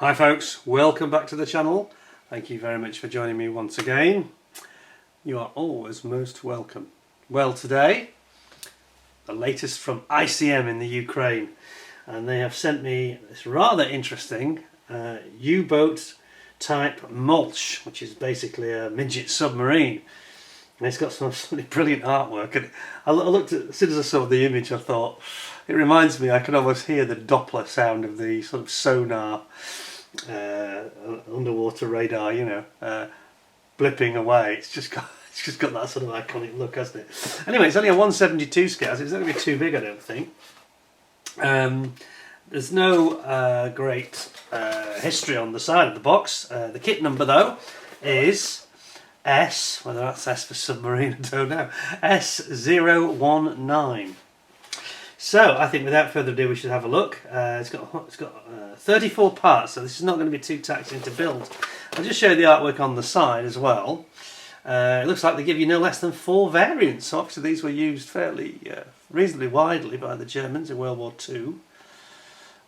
Hi folks, welcome back to the channel. Thank you very much for joining me once again. You are always most welcome. Well, today, the latest from ICM in the Ukraine, and they have sent me this rather interesting U-Boat type Molch, which is basically a midget submarine. And it's got some absolutely brilliant artwork, and I looked at, as soon as I saw the image I thought, it reminds me, I can almost hear the Doppler sound of the sort of sonar underwater radar, you know, blipping away. It's just got that sort of iconic look, hasn't it? Anyway, it's only a 1/72 scale, so it's not going to be too big, I don't think. There's no great history on the side of the box. The kit number though is S, whether that's S for submarine, I don't know, S.019. So I think without further ado we should have a look. It's got 34 parts, so this is not going to be too taxing to build. I'll just show you the artwork on the side as well. It looks like they give you no less than 4 variants, so obviously these were used fairly reasonably widely by the Germans in World War II.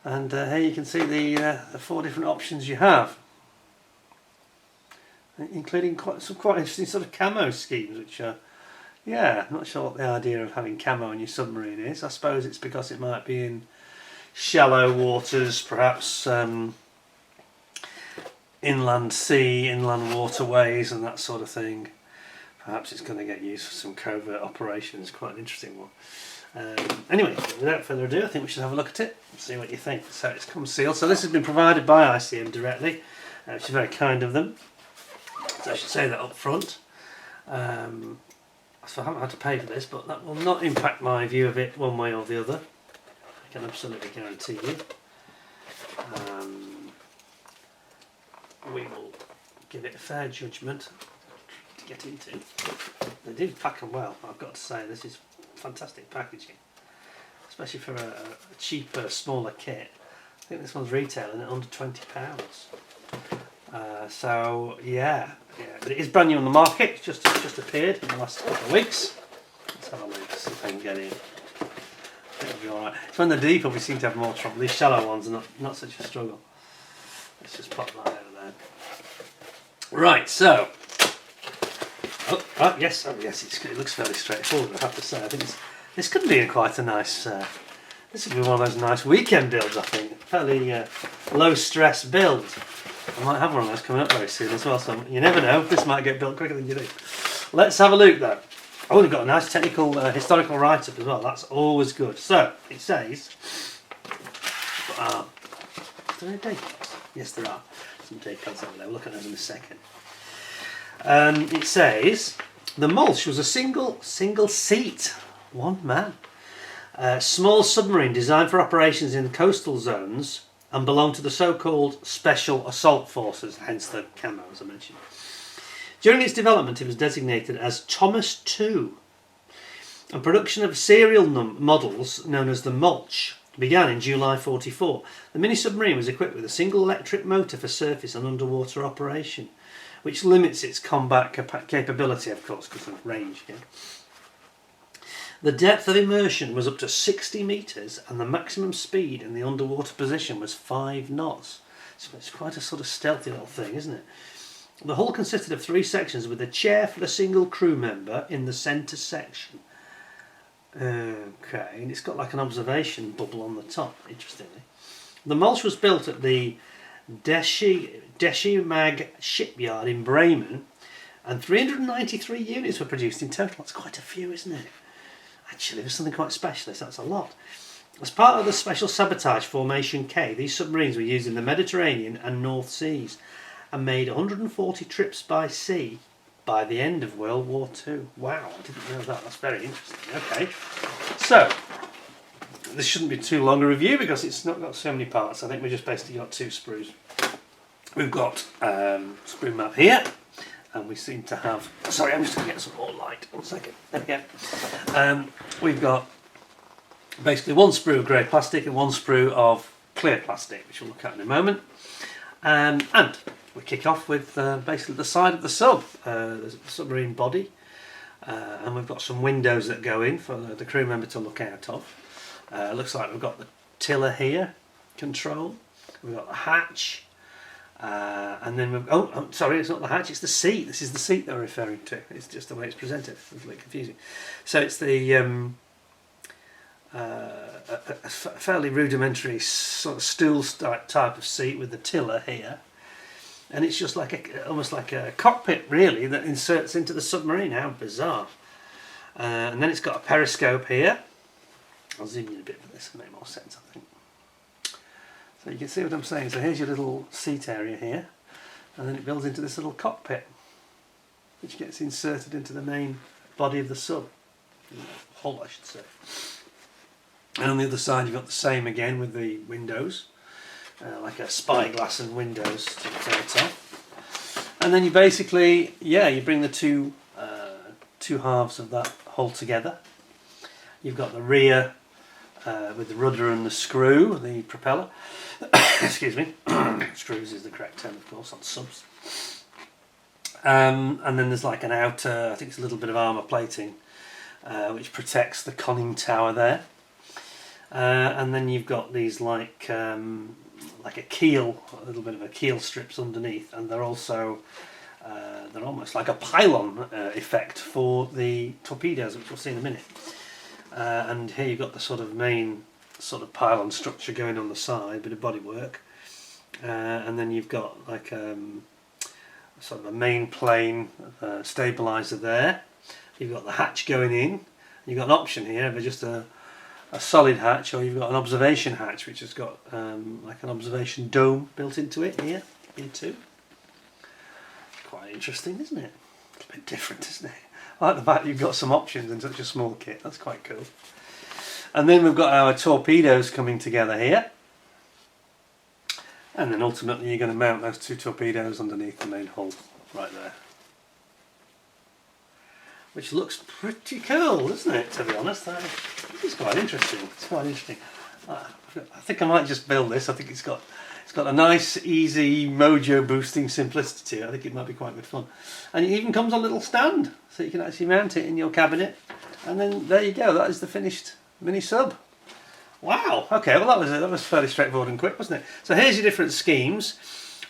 And here you can see the 4 different options you have, including some quite interesting sort of camo schemes, which are, yeah, I'm not sure what the idea of having camo on your submarine is. I suppose it's because it might be in shallow waters, perhaps inland sea, inland waterways and that sort of thing. Perhaps it's going to get used for some covert operations. Quite an interesting one. Anyway, without further ado, I think we should have a look at it and see what you think. So it's come sealed. So this has been provided by ICM directly, which is very kind of them. So I should say that up front. So I haven't had to pay for this, but that will not impact my view of it one way or the other. I can absolutely guarantee you. We will give it a fair judgment to get into. They do pack them well, I've got to say. This is fantastic packaging, especially for a cheaper, smaller kit. I think this one's retailing at under £20. So yeah, but it is brand new on the market. It's just appeared in the last couple of weeks. Let's have a look, see if I can get in. I think it'll be alright. It's when they're deeper we seem to have more trouble. These shallow ones are not such a struggle. Let's just pop that over there. Right, so yes, it looks fairly straightforward, I have to say. I think this could be quite a nice. This would be one of those nice weekend builds. I think fairly low stress build. I might have one of those coming up very soon as well, so you never know, this might get built quicker than you think. Let's have a look though. Oh, they've got a nice technical, historical write-up as well, that's always good. So, it says, is there any decals? Yes there are, some decals over there, we'll look at those in a second. It says, the Molch was a single seat, one man, small submarine designed for operations in coastal zones and belonged to the so-called Special Assault Forces, hence the camo as I mentioned. During its development it was designated as Thomas II, and production of serial models known as the Molch began in July 1944. The mini-submarine was equipped with a single electric motor for surface and underwater operation, which limits its combat capability, of course, because of range. Yeah? The depth of immersion was up to 60 metres and the maximum speed in the underwater position was 5 knots. So it's quite a sort of stealthy little thing, isn't it? The hull consisted of 3 sections with a chair for a single crew member in the centre section. Okay, and it's got like an observation bubble on the top, interestingly. The Molch was built at the Decals shipyard in Bremen, and 393 units were produced in total. That's quite a few, isn't it? Actually, there's something quite specialist, that's a lot. As part of the Special Sabotage Formation K, these submarines were used in the Mediterranean and North Seas and made 140 trips by sea by the end of World War II. Wow, I didn't know that, that's very interesting. Okay, so this shouldn't be too long a review because it's not got so many parts. I think we just basically got 2 sprues. We've got sprue map here. And we seem to have, sorry, I'm just going to get some more light, 1 second, there we go. We've got basically 1 sprue of grey plastic and 1 sprue of clear plastic, which we'll look at in a moment. And we kick off with basically the side of the sub, the submarine body, and we've got some windows that go in for the crew member to look out of. Looks like we've got the tiller here, control, we've got the hatch, And then sorry, it's not the hatch, it's the seat. This is the seat they're referring to. It's just the way it's presented. It's a bit confusing. So it's the a fairly rudimentary sort of stool type of seat with the tiller here, and it's just like almost like a cockpit really that inserts into the submarine. How bizarre! And then it's got a periscope here. I'll zoom in a bit for this to make more sense, I think. So you can see what I'm saying. So here's your little seat area here, and then it builds into this little cockpit, which gets inserted into the main body of the sub, hull I should say. And on the other side you've got the same again with the windows, like a spyglass and windows to the top. And then you basically, you bring the two halves of that hull together. You've got the rear with the rudder and the screw, the propeller. Excuse me. Screws is the correct term, of course, on subs. And then there's like an outer, I think it's a little bit of armour plating, which protects the conning tower there. And then you've got these like a keel, a little bit of a keel strips underneath, and they're also they're almost like a pylon effect for the torpedoes, which we'll see in a minute. And here you've got the sort of main sort of pylon structure going on the side, bit of bodywork, and then you've got like sort of a main plane stabiliser there. You've got the hatch going in. You've got an option here for just a solid hatch, or you've got an observation hatch which has got like an observation dome built into it here too. Quite interesting, isn't it? It's a bit different, isn't it? I like the fact you've got some options in such a small kit. That's quite cool. And then we've got our torpedoes coming together here, and then ultimately you're going to mount those two torpedoes underneath the main hull right there, which looks pretty cool, doesn't it, to be honest? It's quite interesting. It's quite interesting. I think I might just build this. I think it's got a nice, easy, mojo boosting simplicity. I think it might be quite good fun. And it even comes on a little stand, so you can actually mount it in your cabinet. And then there you go, that is the finished mini sub. Wow, okay, well that was fairly straightforward and quick, wasn't it? So here's your different schemes.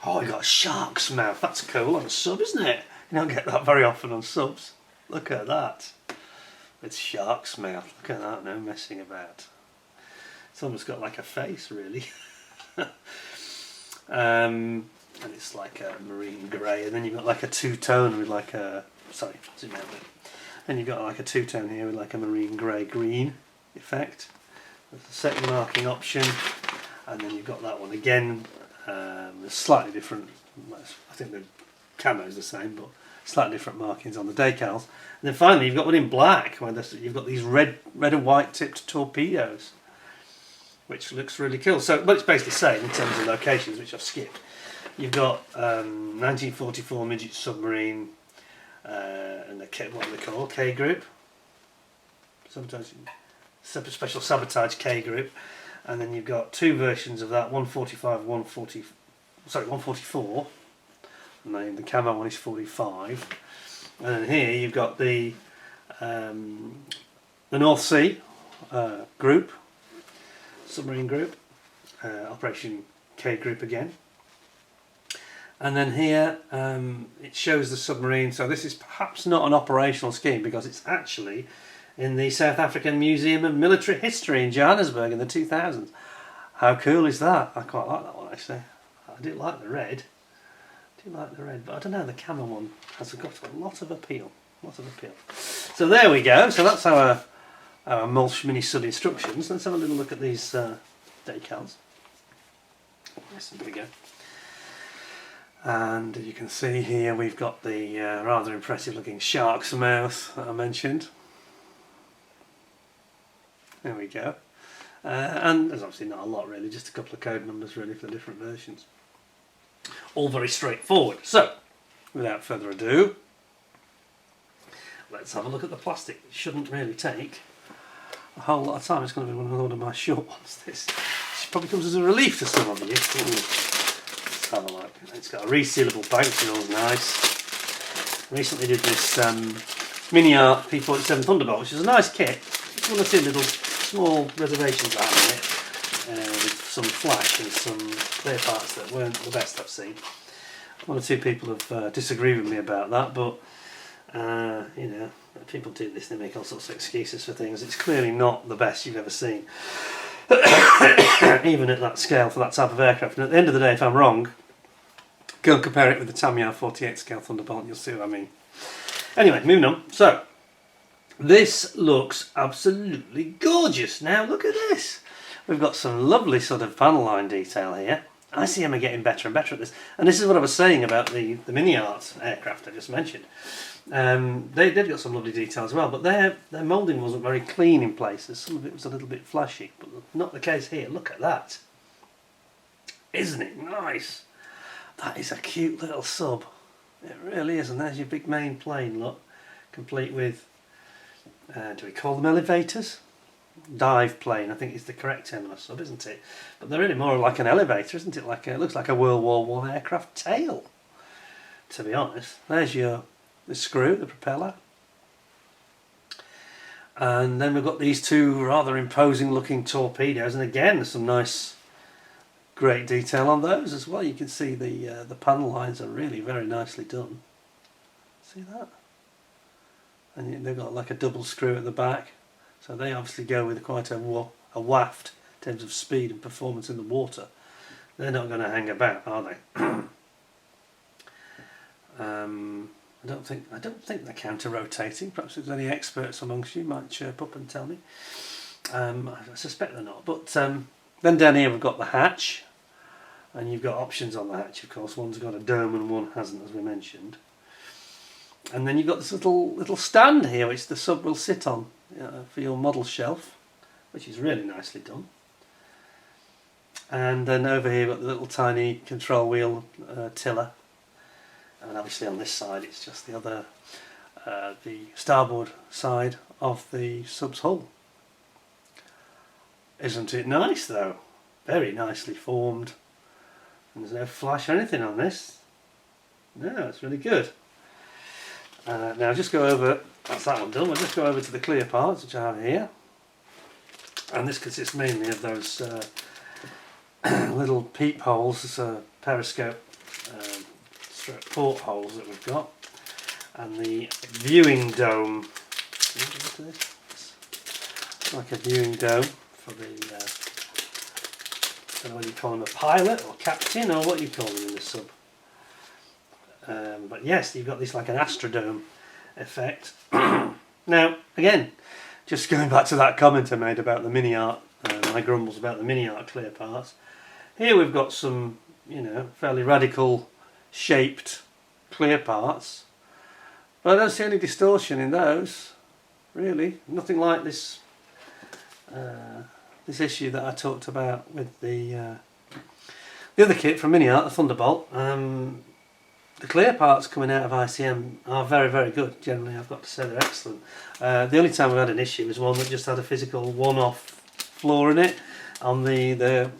Oh, you've got a shark's mouth. That's cool on a sub, isn't it? You don't get that very often on subs. Look at that. It's shark's mouth. Look at that, no messing about. It's almost got like a face, really. And it's like a marine grey, and then you've got like a two-tone with like a... Sorry, zoom out a bit. Then you've got like a two-tone here with like a marine grey-green effect. There's a second marking option, and then you've got that one again. There's slightly different... I think the camo's the same, but slightly different markings on the decals. And then finally you've got one in black, where you've got these red and white tipped torpedoes, which looks really cool. So, but it's basically the same in terms of locations, which I've skipped. You've got 1944 midget submarine, and what are they called? K group. Sometimes special sabotage K group, and then you've got two versions of that: 144, and then the camo one is 45. And then here you've got the North Sea group. Submarine group, Operation K group again, and then here it shows the submarine. So this is perhaps not an operational scheme because it's actually in the South African Museum of Military History in Johannesburg in the 2000s. How cool is that? I quite like that one actually. I do like the red. But I don't know, the camo one has got a lot of appeal. So there we go. So that's our Molch mini sub instructions. Let's have a little look at these decals. Yes, there we go. And you can see here we've got the rather impressive looking shark's mouth that I mentioned. There we go. And there's obviously not a lot really, just a couple of code numbers really for the different versions. All very straightforward. So, without further ado, let's have a look at the plastic. It shouldn't really take a whole lot of time. It's going to be one of my short ones. This probably comes as a relief to some of you. Let's have a look. It's got a resealable bag, which is always nice. Recently did this Mini Art P47 Thunderbolt, which is a nice kit. Just want to see little small reservations I have in it, with some flash and some clear parts that weren't the best I've seen. One or two people have disagreed with me about that, but you know, people do this, they make all sorts of excuses for things. It's clearly not the best you've ever seen, even at that scale for that type of aircraft. And at the end of the day, if I'm wrong, go and compare it with the Tamiya 48 scale Thunderbolt and you'll see what I mean. Anyway, moving on. So, this looks absolutely gorgeous. Now, look at this. We've got some lovely sort of panel line detail here. ICM are getting better and better at this. And this is what I was saying about the Mini Art aircraft I just mentioned. They've got some lovely detail as well, but their moulding wasn't very clean in places. Some of it was a little bit flashy, but not the case here. Look at that. Isn't it nice? That is a cute little sub. It really is. And there's your big main plane, look. Complete with, do we call them elevators? Dive plane, I think is the correct term on a sub, isn't it? But they're really more like an elevator, isn't it? It looks like a World War I aircraft tail, to be honest. There's the screw, the propeller. And then we've got these two rather imposing looking torpedoes, and again there's some nice great detail on those as well. You can see the panel lines are really very nicely done. See that? And they've got like a double screw at the back. So they obviously go with quite a waft in terms of speed and performance in the water. They're not going to hang about, are they? I don't think they're counter-rotating. Perhaps if there's any experts amongst you might chirp up and tell me. I suspect they're not. But then down here we've got the hatch, and you've got options on the hatch. Of course, one's got a dome and one hasn't, as we mentioned. And then you've got this little stand here, which the sub will sit on for your model shelf, which is really nicely done. And then over here, you've got the little tiny control wheel tiller. And obviously on this side, it's just the starboard side of the sub's hull. Isn't it nice though? Very nicely formed. And there's no flash or anything on this. No, it's really good. Now just go over, that's that one done, we'll just go over to the clear parts which I have here. And this consists mainly of those little peepholes, periscope port holes that we've got. And the viewing dome, it's like a viewing dome for the, I don't know whether you call him a pilot or captain or what you call them in the sub. But yes, you've got this like an astrodome effect. Now, again, just going back to that comment I made about the Mini Art, my grumbles about the Mini Art clear parts. Here we've got some, fairly radical shaped clear parts, but I don't see any distortion in those. Really, nothing like this. This issue that I talked about with the other kit from Mini Art, the Thunderbolt. The clear parts coming out of ICM are very, very good. Generally, I've got to say they're excellent. The only time we've had an issue was one that just had a physical one-off flaw in it on the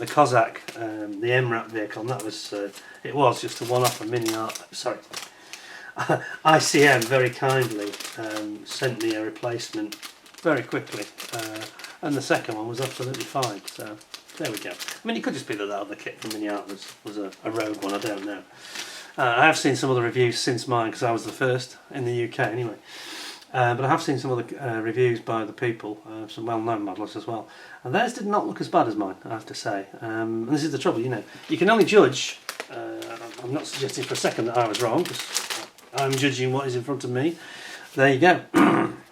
Cossack, the MRAP vehicle, and that was it was just a one-off of Mini Art. Sorry, ICM very kindly sent me a replacement very quickly, and the second one was absolutely fine. So there we go. I mean, it could just be that other kit from Mini Art was a rogue one. I don't know. I have seen some other reviews since mine because I was the first in the UK anyway. But I have seen some other reviews by the people, some well-known modellers as well. And theirs did not look as bad as mine, I have to say. And this is the trouble, you can only judge. I'm not suggesting for a second that I was wrong, because I'm judging what is in front of me. There you go.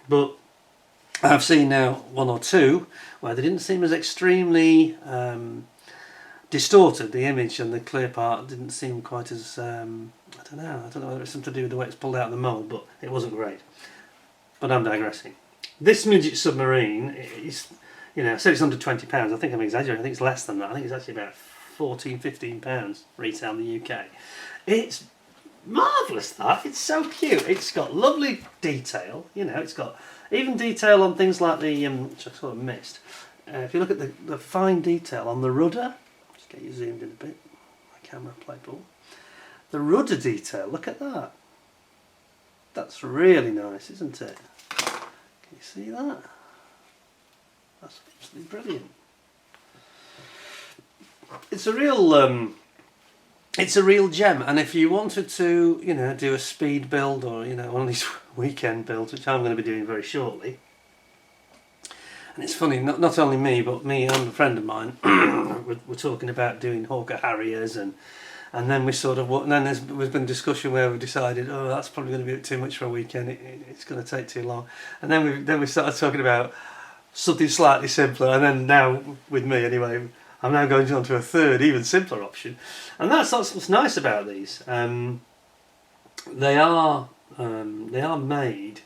But I've seen now one or two where they didn't seem as extremely distorted. The image and the clear part didn't seem quite as, I don't know whether it's something to do with the way it's pulled out of the mould, but it wasn't great. But I'm digressing. This midget submarine is, I said it's under £20. I think I'm exaggerating. I think it's less than that. I think it's actually about £14-15 retail in the UK. It's marvellous, that. It's so cute. It's got lovely detail. It's got even detail on things like the, which I sort of missed. If you look at the fine detail on the rudder, just get you zoomed in a bit. My camera play ball. The rudder detail, look at that. That's really nice, isn't it? Can you see that? That's absolutely brilliant. it's a real gem. And if you wanted to, you know, do a speed build or, you know, one of these weekend builds, which I'm going to be doing very shortly. And it's funny, not only me, but me and a friend of mine, we're talking about doing Hawker Harriers, and then we sort of, and then there's been discussion where we decided, oh, that's probably going to be a bit too much for a weekend. It's going to take too long. And then we started talking about something slightly simpler, and then now with me anyway, I'm now going on to a third, even simpler option. And that's what's nice about these. They are made,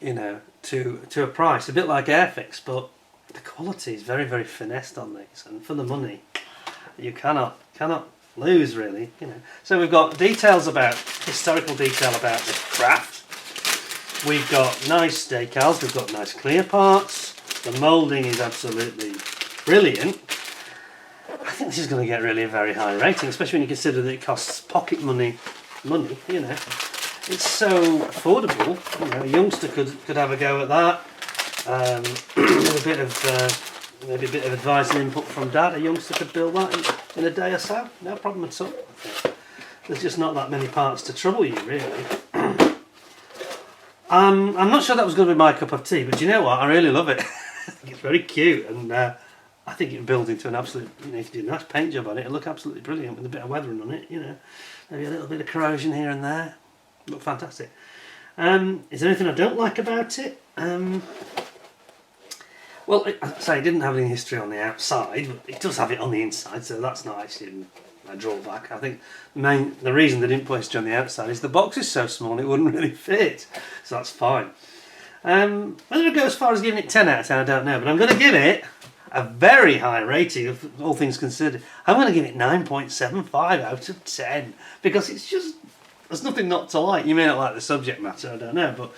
you know, to a price, a bit like Airfix, but the quality is very, very finessed on these, and for the money, you cannot lose, really, you know. So we've got historical detail about the craft. We've got nice decals. We've got nice clear parts. The moulding is absolutely brilliant. I think this is going to get really a very high rating, especially when you consider that it costs pocket money, you know. It's so affordable. You know, a youngster could have a go at that. With a bit of maybe a bit of advice and input from Dad, a youngster could build that in a day or so. No problem at all. There's just not that many parts to trouble you, really. I'm not sure that was going to be my cup of tea, but you know what? I really love it. I think it's very cute, and I think it builds into an absolute, you know, if you do a nice paint job on it, it'll look absolutely brilliant with a bit of weathering on it, you know. Maybe a little bit of corrosion here and there. Look fantastic. Is there anything I don't like about it? Well, I didn't have any history on the outside, but it does have it on the inside, so that's not actually a drawback. I think the reason they didn't put history on the outside is the box is so small it wouldn't really fit, so that's fine. Whether I go as far as giving it 10 out of 10, I don't know, but I'm going to give it a very high rating of all things considered. I'm going to give it 9.75 out of 10, because it's just, there's nothing not to like. You may not like the subject matter, I don't know, but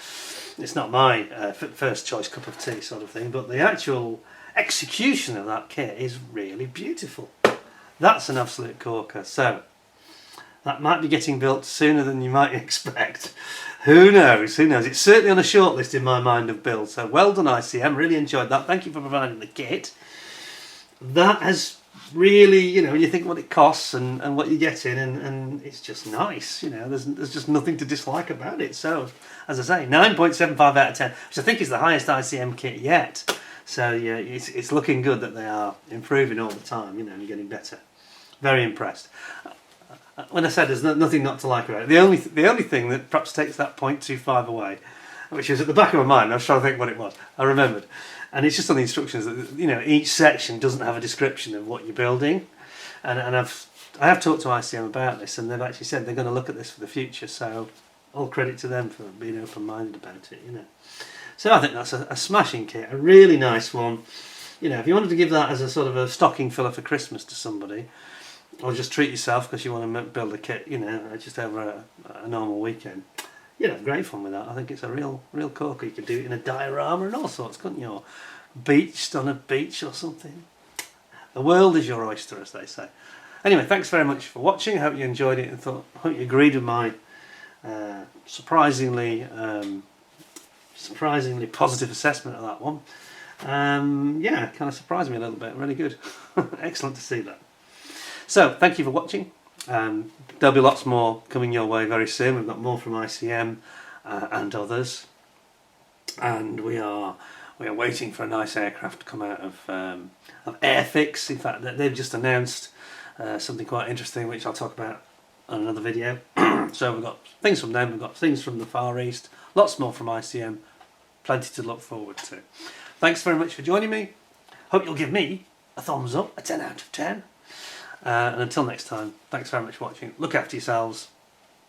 it's not my first choice cup of tea sort of thing, but the actual execution of that kit is really beautiful. That's an absolute corker. So that might be getting built sooner than you might expect. Who knows? Who knows? It's certainly on a short list in my mind of builds. So well done, ICM. Really enjoyed that. Thank you for providing the kit. That has really, you know, when you think what it costs and what you get in, and it's just nice, you know, there's just nothing to dislike about it. So, as I say, 9.75 out of 10, which I think is the highest ICM kit yet. So yeah, it's looking good that they are improving all the time, you know, and getting better. Very impressed. When I said there's nothing not to like about it, the only thing that perhaps takes that 0.25 away, which is at the back of my mind, I was trying to think what it was, I remembered. And it's just on the instructions that, you know, each section doesn't have a description of what you're building, and I have talked to ICM about this, and they've actually said they're going to look at this for the future. So all credit to them for being open-minded about it, you know. So I think that's a smashing kit, a really nice one. You know, if you wanted to give that as a sort of a stocking filler for Christmas to somebody, or just treat yourself because you want to build a kit, you know, just over a normal weekend, you'd have great fun with that. I think it's a real corker. You could do it in a diorama and all sorts, couldn't you? Or beached on a beach or something. The world is your oyster, as they say. Anyway, thanks very much for watching. I hope you enjoyed it and hope you agreed with my surprisingly positive assessment of that one. Yeah, kind of surprised me a little bit. Really good. Excellent to see that. So, thank you for watching. There'll be lots more coming your way very soon. We've got more from ICM and others, and we are waiting for a nice aircraft to come out of Airfix. In fact, they've just announced something quite interesting, which I'll talk about on another video. So we've got things from them, we've got things from the Far East, lots more from ICM, plenty to look forward to. Thanks very much for joining me. Hope you'll give me a thumbs up, a 10 out of 10. And until next time, thanks very much for watching. Look after yourselves.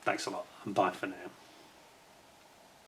Thanks a lot, and bye for now.